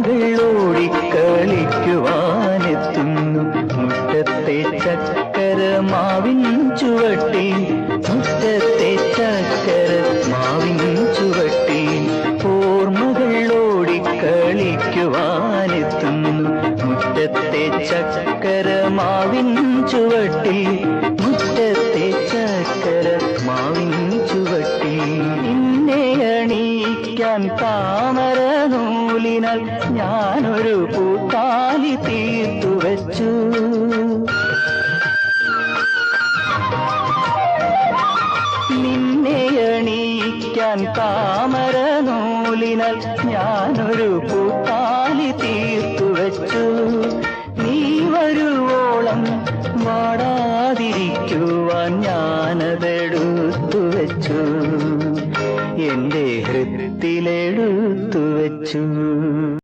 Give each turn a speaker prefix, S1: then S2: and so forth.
S1: ഓർമ്മകൾ ഓടിക്കളിക്കുവാനെത്തുന്നു മുറ്റത്തെ ചക്കര മാവിൻ ചുവട്ടിൽ, മുറ്റത്തെ ചക്കര മാവിൻ ചുവട്ടിൽ. ഓർമ്മകൾ ഓടിക്കളിക്കുവാനെത്തുന്നു മുറ്റത്തെ ചക്കര മാവിൻ ചുവട്ടിൽ, മുറ്റത്തെ ചക്കര മാവിൻ ചുവട്ടിൽ. നിന്നെ അണിയിക്കാൻ താമര നൂലിനാൽ ഞാനൊരു പൂത്താലി തീർത്തു വച്ചു. നിന്നെ അണിയിക്കാൻ താമര നൂലിനാൽ ഞാനൊരു പൂത്താലി തീർത്തു വച്ചു. നീ വരുവോളം വാടാതിരിക്കുവാൻ ഞാനതെടുത്തു വച്ചു, എന്റെ ഹൃത്തിലെടുത്തു വച്ചു.